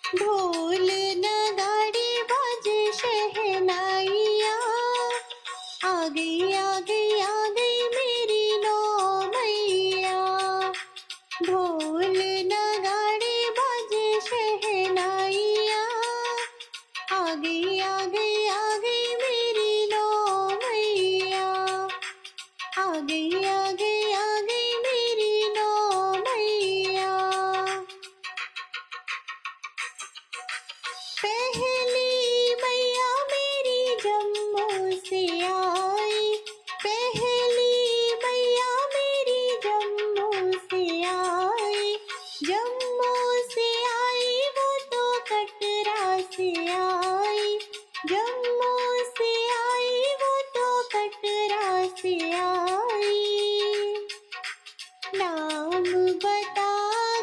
ढोल नगाड़े बाजे शहनाइया, आ गई आ गई आ गई मेरी नौ मैया। ढोल नगाड़े बाजे शहनाइया, आ गई आ गई आ गई मेरी नौ मैया। आ गई आ गई आ गई मेरी नौ मैया। पहली मैया मेरी जम्मू से आई, पहली मैया मेरी जम्मू से आई। जम्मू से आई वो तो कटरा से आई, जम्मू से आई वो तो कटरा से आई। नाम बता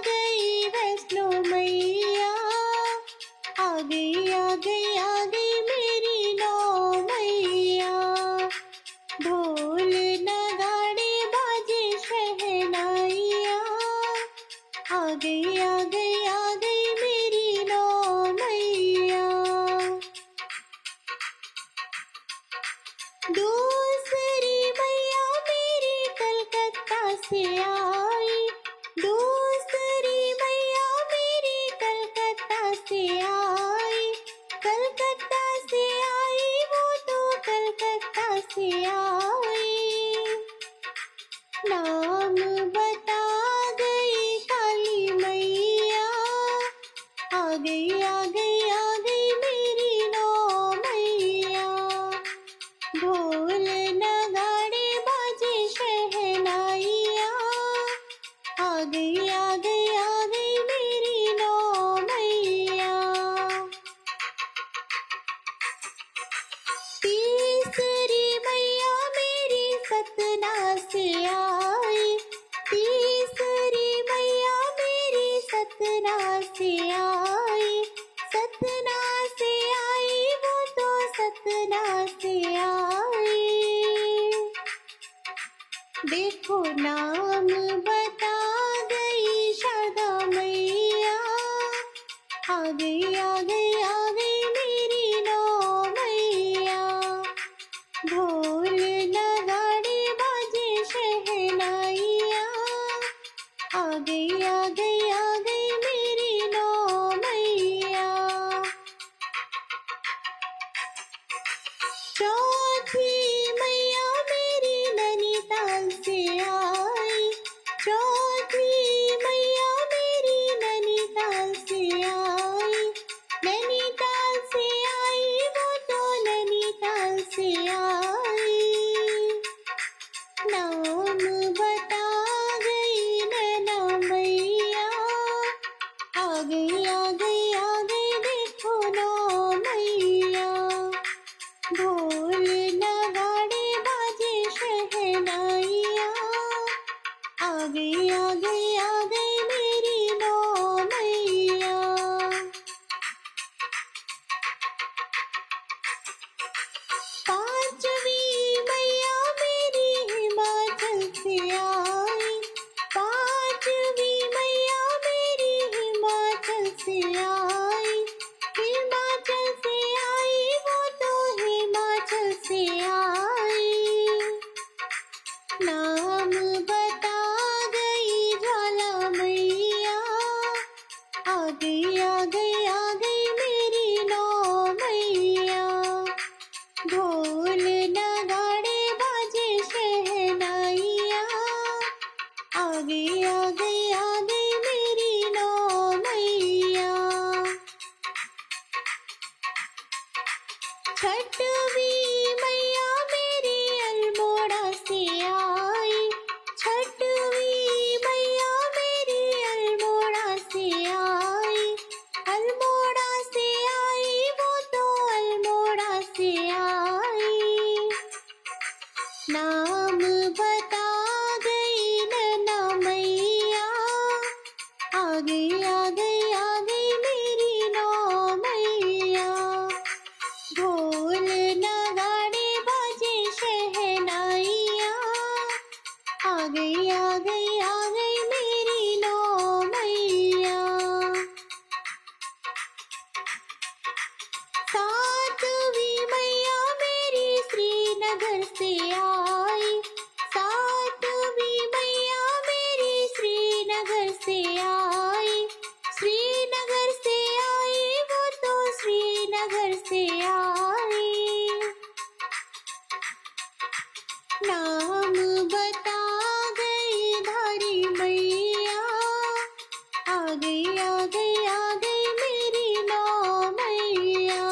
गई वैष्णो मैया, आ गई आ गई आ गई मेरी नौ मैया। ढोल नगाड़े बाजे शहनाइया, आ गई आ गई आ गई मेरी नौ मैया। दूसरी मैया मेरी कलकत्ता से आई, दूसरी मैया मेरी कलकत्ता से आई। कलकत्ता से आई वो तो कलकत्ता से आई। नाम बता गई काली मैया, आ गई आ गई आ गई मेरी नौ मैया। ढोल नगाड़े बाजे शहनाइया, आ गई आ गई आ गई मेरी नौ मैया। तीसरी मैया मेरी सतना से आई, तीसरी मैया मेरी सतना से आई। सतना से आई वो तो सतना से आई। देखो नाम बता गई शारदा मैया, आ गई आ गई आ गई मेरी नौ मैया। ढोल नगाड़े बाजे शहनाइया, आ गई आ गई आ गई मेरी नौ मैया। चौथी मैया मेरी नैनीताल से आई, चौथी मैया मेरी नैनीताल से आई। नैनीताल से आई वो तो नैनीताल से आई। नाम बता गई नैना मैया, आ गई आ गई आ गई देखो नौ मैया। ढोल नगाड़े बाजे शहनाइया, आ गई आ गई आ गई मेरी नौ मैया। पांचवी मैया मेरी हिमाचल से आई, पांचवी मैया मेरी हिमाचल से आई। हिमाचल से आई वो तो हिमाचल से आई। नाम बता गई ज्वाला मैया, आ गई आ गई आ गई मेरी नौ मैया। ढोल नगाड़े बाजे शहनाइया, आ गई आ गई आ गई मेरी नौ मैया। छठवीं मैया मेरी अल्मोड़ा से आई, छठवीं मैया मेरी अल्मोड़ा से आई। अल्मोड़ा से आई वो तो अल्मोड़ा से आई। नाम बता गई नैना मैया, आ गई आ गई आ गई मेरी नौ मैया। ढोल नगाड़े बाजे शहनाइया, आ गई आ गई आ गई मेरी नौ मैया। श्रीनगर से आई, सातवीं मैया मेरी श्रीनगर से आई, श्रीनगर से आई वो तो श्रीनगर से आई। नाम बता गई धारी मैया, आ गई आ गई आ गई मेरी नौ मैया।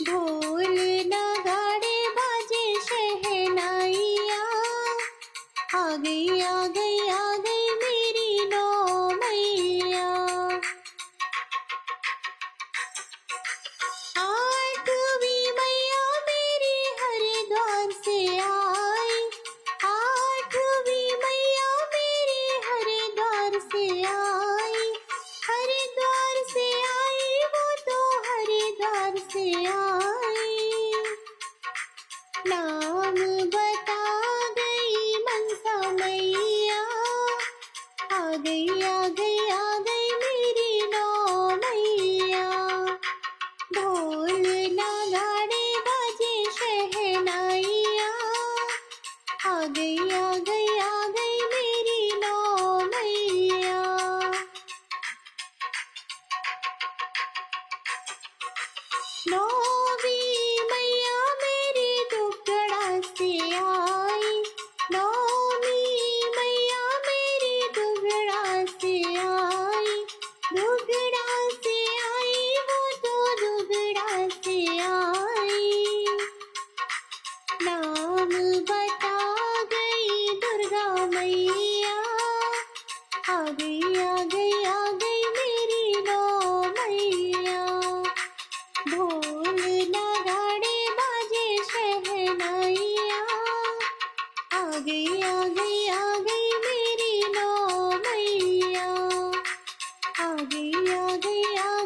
ढोल नगाड़े बाजे शहनाइया, आ गई आ गई आ गई मेरी नौ मैया। आठवीं मैया मेरी हरिद्वार से आई, आठवीं मैया मेरी हरिद्वार से आई, हरिद्वार से आई वो तो हरिद्वार से आई। नाम बता गई मनसा मैया, आ गई आ गई आ गई मेरी नौ मैया। ढोल नगाड़े बाजे शहनाइया, आ गई आ गई आ गई मेरी नौ मैया। नौवीं मैया मेरी दुगड़ा से आई, नौवीं मैया मेरी दुगड़ा से आई, दुगड़ा से आई वो तो दुगड़ा से आई। नाम बता गई दुर्गा मैया, आ गई आ गई आ गई मेरी नौ मैया। ढोल नगाड़े बाजे शहनाइया, आ गई आ गई आ गई मेरी नौ मैया, आ गई आ गई आ